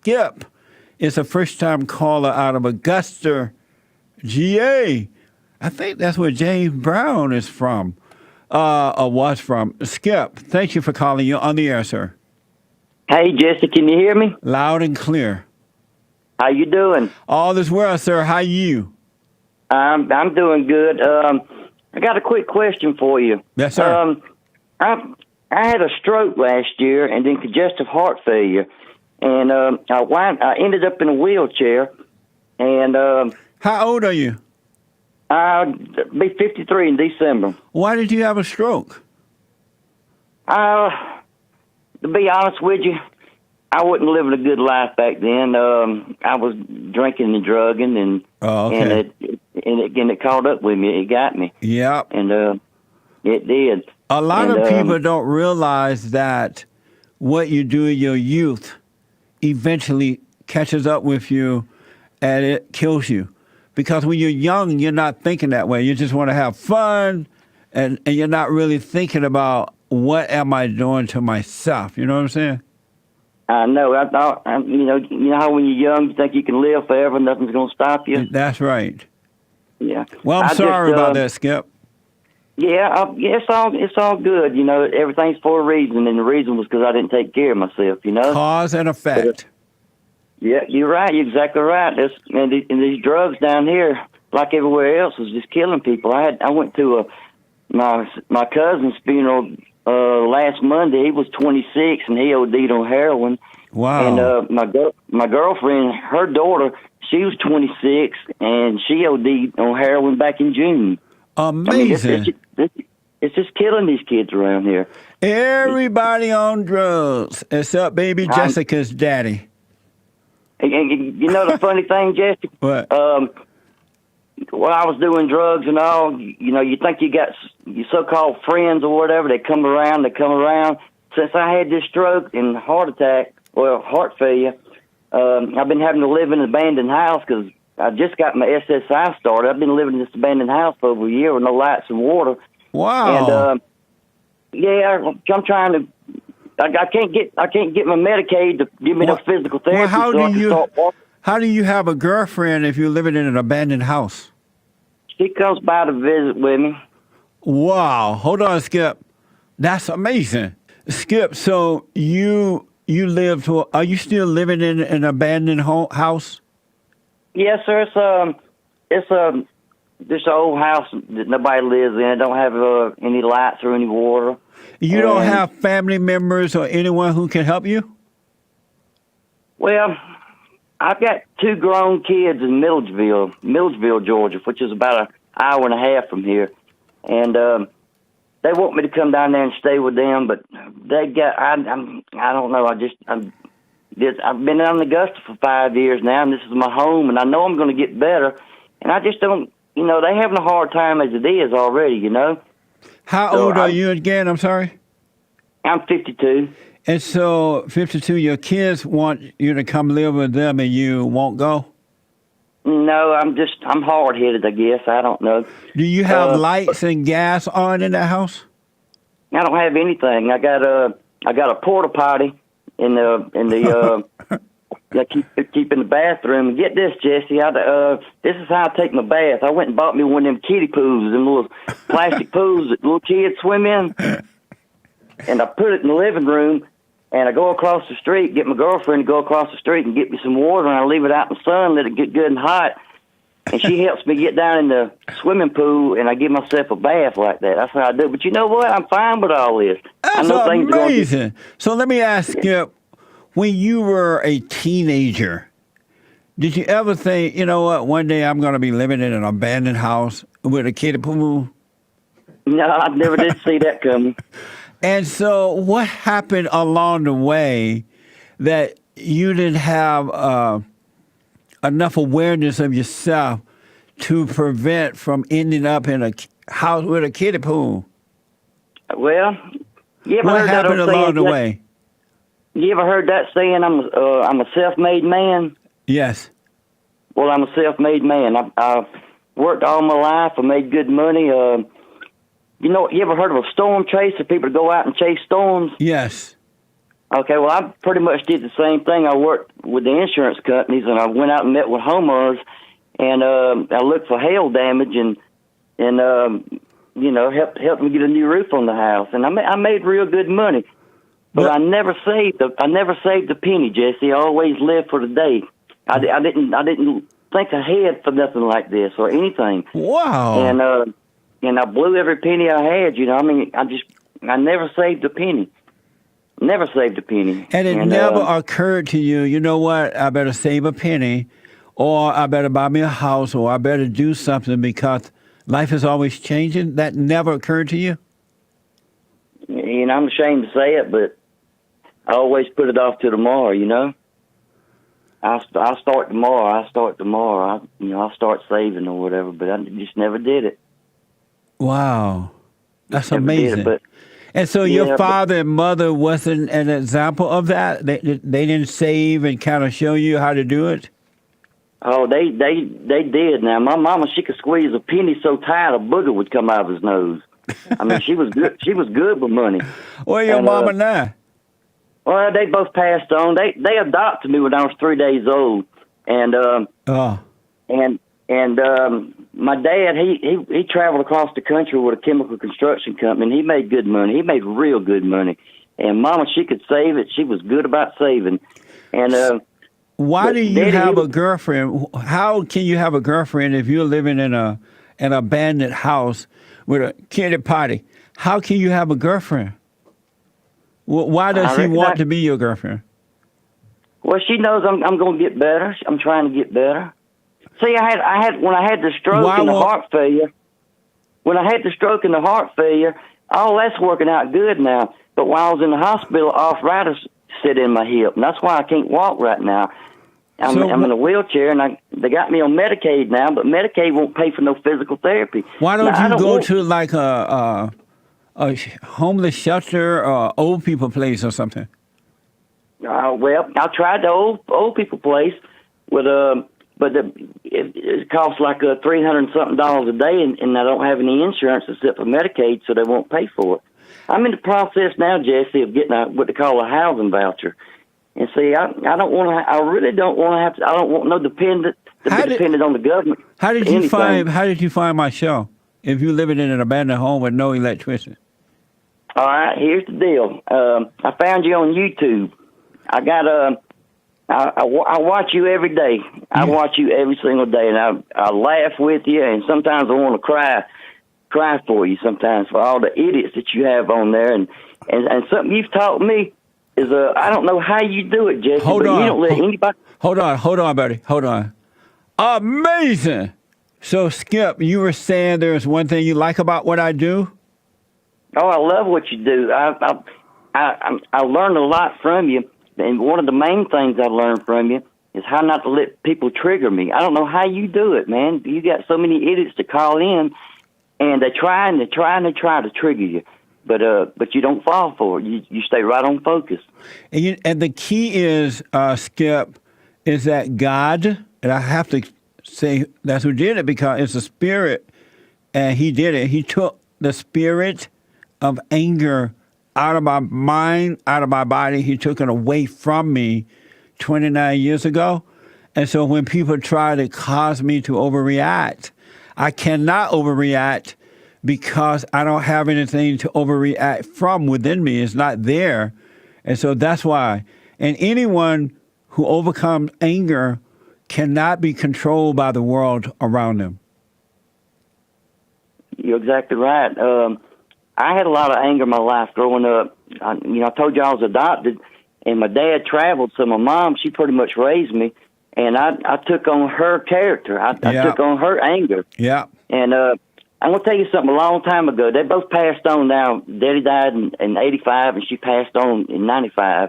Skip is a first-time caller out of Augusta, GA. I think that's where James Brown is from, or was from. Skip, thank you for calling. You're on the air, sir. Hey, Jesse, can you hear me? Loud and clear. How you doing? All is well, sir. How you? I'm doing good. I got a quick question for you. Yes, sir. I had a stroke last year and then congestive heart failure, and I ended up in a wheelchair. And How old are you? I'll be 53 in December. Why did you have a stroke? To be honest with you, I wasn't living a good life back then. I was drinking and drugging, and it caught up with me. It got me. Yep. And it did. A lot of people don't realize that what you do in your youth eventually catches up with you and it kills you. Because when you're young, you're not thinking that way. You just want to have fun, and you're not really thinking about what am I doing to myself. You know what I'm saying? I know. I thought, you know how when you're young, you think you can live forever, nothing's going to stop you. That's right. Yeah. Well, I'm sorry about that, Skip. Yeah, it's all good. You know, everything's for a reason, and the reason was because I didn't take care of myself. You know, cause and effect. Yeah, you're right. You're exactly right. And these drugs down here, like everywhere else, is just killing people. I went to my cousin's funeral last Monday. He was 26 and he OD'd on heroin. Wow. And my girlfriend, her daughter, she was 26 and she OD'd on heroin back in June. Amazing. I mean, it's just killing these kids around here. Everybody on drugs except baby Jessica's daddy. And you know the funny thing, Jesse? What? While I was doing drugs and all, you know, you think you got your so-called friends or whatever. They come around. Since I had this stroke and heart failure, I've been having to live in an abandoned house because I just got my SSI started. I've been living in this abandoned house for over a year with no lights and water. Wow. And I'm trying to. I can't get my Medicaid to give me no physical therapy. Well, how do you have a girlfriend if you're living in an abandoned house? She comes by to visit with me. Wow. Hold on, Skip. That's amazing. Skip, so you are you still living in an abandoned house? Yes, sir. It's this old house that nobody lives in. It don't have any lights or any water. You don't have family members or anyone who can help you? Well, I've got 2 grown kids in Milledgeville, Georgia, which is about an hour and a half from here. And they want me to come down there and stay with them, but I don't know. I've been down in Augusta for 5 years now, and this is my home, and I know I'm going to get better. And I just don't, you know, they're having a hard time as it is already, you know. How old are you again? I'm sorry? I'm 52. And so, 52, your kids want you to come live with them and you won't go? No, I'm hard-headed, I guess. I don't know. Do you have lights and gas on in that house? I don't have anything. I got a porta potty in the keep in the bathroom. And get this, Jesse. This is how I take my bath. I went and bought me one of them kiddie pools, them little plastic pools that little kids swim in. And I put it in the living room, and I go across the street, get my girlfriend to go across the street and get me some water, and I leave it out in the sun, let it get good and hot. And she helps me get down in the swimming pool, and I give myself a bath like that. That's how I do it. But you know what? I'm fine with all this. That's amazing. So let me ask you, when you were a teenager, did you ever think, you know what, one day I'm going to be living in an abandoned house with a kiddie pool? No, I never did see that coming. And so what happened along the way that you didn't have enough awareness of yourself to prevent from ending up in a house with a kiddie pool? Well, you ever what heard happened that along the way? You ever heard that saying, I'm a self-made man? Yes. Well, I'm a self-made man. I worked all my life. I made good money. You ever heard of a storm chaser? People go out and chase storms? Yes. Okay, well, I pretty much did the same thing. I worked with the insurance companies, and I went out and met with homeowners, and I looked for hail damage, and helped me get a new roof on the house, and I made real good money. But I never saved a penny, Jesse. I always lived for the day. I didn't think ahead for nothing like this or anything. Wow. And I blew every penny I had. I never saved a penny. Never saved a penny. And it never occurred to you, you know what, I better save a penny, or I better buy me a house, or I better do something because life is always changing? That never occurred to you? I'm ashamed to say it, but I always put it off to tomorrow, I'll start tomorrow. I'll start saving or whatever, but I just never did it. Wow. That's amazing. And so your father and mother wasn't an example of that? They didn't save and kind of show you how to do it? Oh, they did. Now, my mama, she could squeeze a penny so tight a booger would come out of his nose. I mean, she was good. She was good with money. Where your mama now? Well, they both passed on. They adopted me when I was 3 days old, and my dad he traveled across the country with a chemical construction company, and he made good money. He made real good money. And Mama, she could save it. She was good about saving. And why do you have a girlfriend? How can you have a girlfriend if you're living in an abandoned house with a kiddie potty? How can you have a girlfriend? Why does she want to be your girlfriend? Well, she knows I'm going to get better. I'm trying to get better. See, I had when I had the stroke and the heart failure. When I had the stroke and the heart failure, all that's working out good now. But while I was in the hospital, arthritis set in my hip, and that's why I can't walk right now. I'm in a wheelchair, and they got me on Medicaid now, but Medicaid won't pay for no physical therapy. Why don't you go to like a homeless shelter or old people place or something? Well, I tried the old people place with but it costs like $300 and something a day, and I don't have any insurance except for Medicaid, so they won't pay for it. I'm in the process now, Jesse, of getting what they call a housing voucher. And see, I don't want to. I really don't want to have to. I don't want no dependent on the government. How did you find my show? If you're living in an abandoned home with no electricity. All right, here's the deal. I found you on YouTube. I got I watch you every day. I watch you every single day, and I laugh with you, and sometimes I want to cry for you sometimes for all the idiots that you have on there, and something you've taught me is I don't know how you do it, Jesse. You don't let anybody. Hold on, buddy. Hold on. Amazing. So, Skip, you were saying there's one thing you like about what I do? Oh, I love what you do. I learned a lot from you, and one of the main things I learned from you is how not to let people trigger me. I don't know how you do it, man. You got so many idiots to call in, and they try to trigger you, but you don't fall for it. You stay right on focus. And the key is, Skip, is that God, and I have to say that's who did it because it's the Spirit, and He did it. He took the spirit of anger out of my mind, out of my body. He took it away from me 29 years ago. And so when people try to cause me to overreact, I cannot overreact because I don't have anything to overreact from within me. It's not there. And so that's why. And anyone who overcomes anger cannot be controlled by the world around them. You're exactly right. I had a lot of anger in my life growing up. I told you I was adopted, and my dad traveled, so my mom, she pretty much raised me, and I took on her character. I took on her anger. Yeah. And I'm going to tell you something. A long time ago, they both passed on now. Daddy died in 85, and she passed on in 95.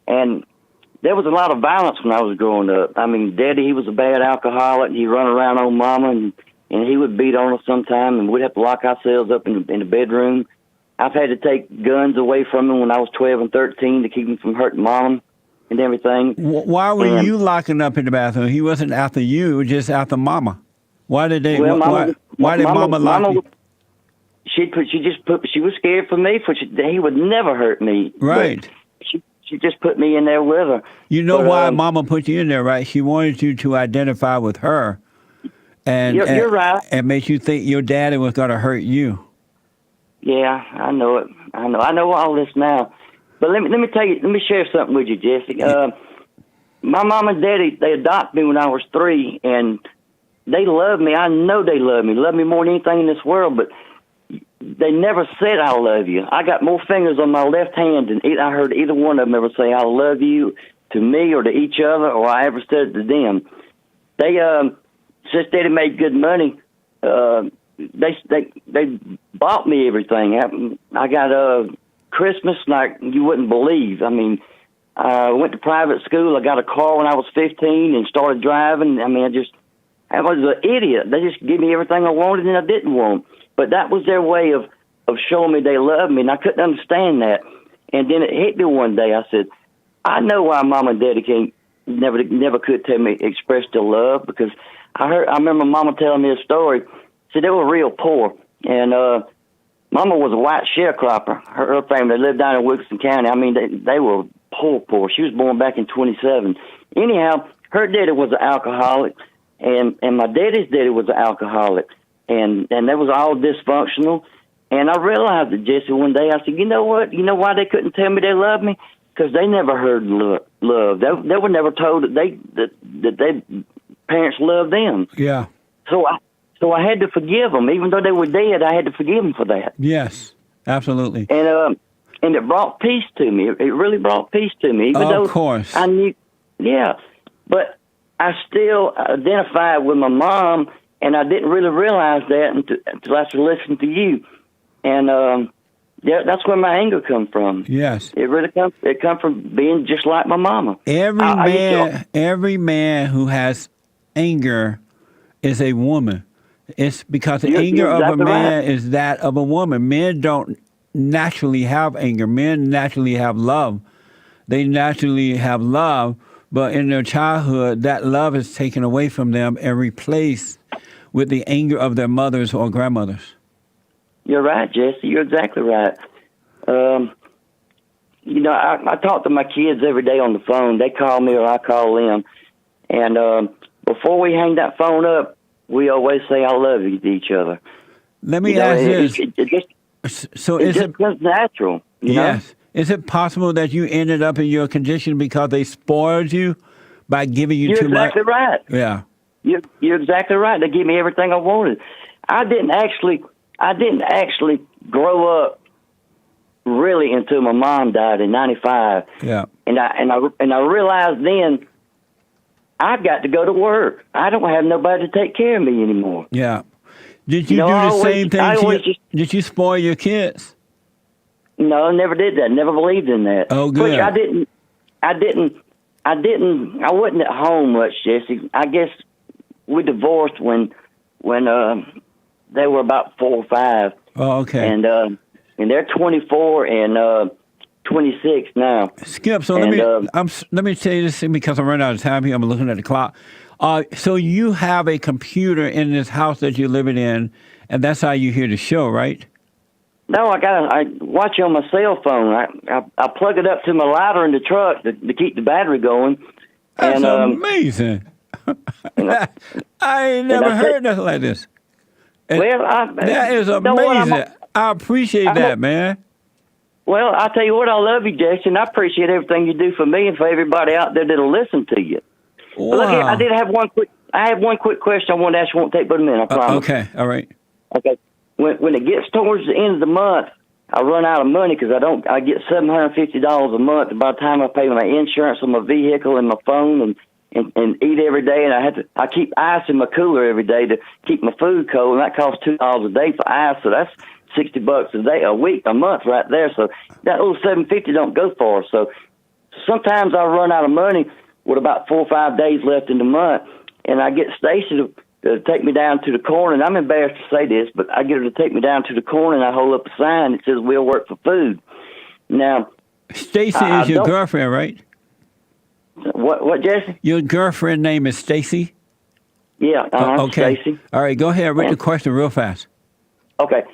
And there was a lot of violence when I was growing up. I mean, Daddy, he was a bad alcoholic, and he'd run around on Mama, and he would beat on us sometime, and we'd have to lock ourselves up in the bedroom. I've had to take guns away from him when I was 12 and 13 to keep him from hurting Mom and everything. Why were you locking up in the bathroom? He wasn't after you, just after Mama. Why did they? Why did Mama lock you? She was scared for me. He would never hurt me. Right. she just put me in there with her. You know But, why Mama put you in there, right? She wanted you to identify with her, and you're right. and make you think your daddy was going to hurt you. Yeah, I know it. I know all this now. But let me tell you. Let me share something with you, Jesse. My mom and daddy, they adopted me when I was 3, and they love me. I know they love me more than anything in this world. But they never said I love you. I got more fingers on my left hand than I heard either one of them ever say I love you to me or to each other, or I ever said it to them. They since Daddy made good money, they bought me everything. I got Christmas like you wouldn't believe. I mean, I went to private school. I got a car when I was 15 and started driving. I mean, I was an idiot. They just gave me everything I wanted and I didn't want. But that was their way of showing me they loved me, and I couldn't understand that. And then it hit me one day. I said, I know why Mom and Daddy never could tell me, express their love, because I remember Mama telling me a story. See, they were real poor, and Mama was a white sharecropper. Her family lived down in Wilkinson County. I mean, they were poor. She was born back in 27. Anyhow, her daddy was an alcoholic, and my daddy's daddy was an alcoholic. And that was all dysfunctional. And I realized it, Jesse, one day. I said, you know what? You know why they couldn't tell me they loved me? Because they never heard love. They were never told that their parents loved them. Yeah. So I had to forgive them. Even though they were dead, I had to forgive them for that. Yes, absolutely. And it brought peace to me. It really brought peace to me. Even though of course. I knew, yeah. But I still identified with my mom, and I didn't really realize that until I started listening to you. And that's where my anger comes from. Yes. It really comes from being just like my mama. Every man who has anger is a woman. It's because the anger of a man is that of a woman. Men don't naturally have anger. Men naturally have love. They naturally have love, but in their childhood, that love is taken away from them and replaced with the anger of their mothers or grandmothers. You're right, Jesse. You're exactly right. I talk to my kids every day on the phone. They call me or I call them. And before we hang that phone up, we always say I love you to each other. Let me ask this. It's just natural. Yes. Is it possible that you ended up in your condition because they spoiled you by giving you too much? You're exactly right. Yeah. You're exactly right. They gave me everything I wanted. I didn't actually grow up really until my mom died in '95. Yeah. And I realized then I've got to go to work. I don't have nobody to take care of me anymore. Yeah. Did you do the same thing? Did you spoil your kids? No, I never did that. Never believed in that. Oh, good. Which I wasn't at home much, Jesse. I guess we divorced when they were about 4 or 5. Oh, okay. And they're 24 and 26 now. Skip. So let me tell you this thing because I'm running out of time here. I'm looking at the clock. So you have a computer in this house that you're living in, and that's how you hear the show, right? No, I watch it on my cell phone. I plug it up to my lighter in the truck to keep the battery going. That's amazing. I ain't never heard nothing like this. That is amazing. I appreciate that, man. Well, I tell you what, I love you, Jason. I appreciate everything you do for me and for everybody out there that'll listen to you. Wow. Look, I have one quick question I want to ask you. Won't take but a minute, I promise. Okay, all right. Okay. When it gets towards the end of the month, I run out of money because I get $750 a month. By the time I pay my insurance on my vehicle and my phone and eat every day, and I keep ice in my cooler every day to keep my food cold, and that costs $2 a day for ice. So that's $60 a day, a month right there. So that little $750 don't go far. So sometimes I run out of money with about 4 or 5 days left in the month, and I get Stacy to take me down to the corner, and I'm embarrassed to say this, but I get her to take me down to the corner, and I hold up a sign that says, "We'll work for food." Now, Stacy is your girlfriend, right? What, Jesse? Your girlfriend name is Stacy? Yeah, okay. Stacy. All right, go ahead. Read the question real fast. Okay.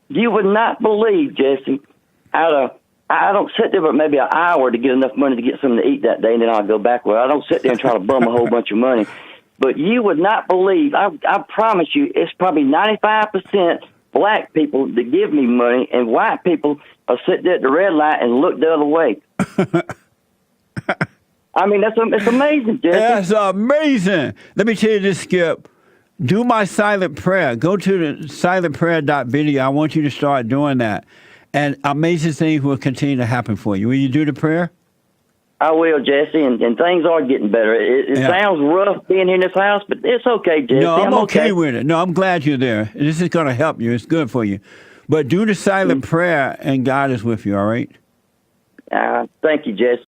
You would not believe, Jesse, out of I don't sit there but maybe an hour to get enough money to get something to eat that day, and then I'll go back. Well, I don't sit there and try to bum a whole bunch of money. But you would not believe, I promise you, it's probably 95% black people that give me money, and white people will sit there at the red light and look the other way. I mean, it's amazing, Jesse. That's amazing. Let me tell you this, Skip. Do my silent prayer. Go to the silentprayer.video. I want you to start doing that. And amazing things will continue to happen for you. Will you do the prayer? I will, Jesse, and things are getting better. It sounds rough being in this house, but it's okay, Jesse. No, I'm okay with it. No, I'm glad you're there. This is going to help you. It's good for you. But do the silent prayer, and God is with you, all right? Thank you, Jesse.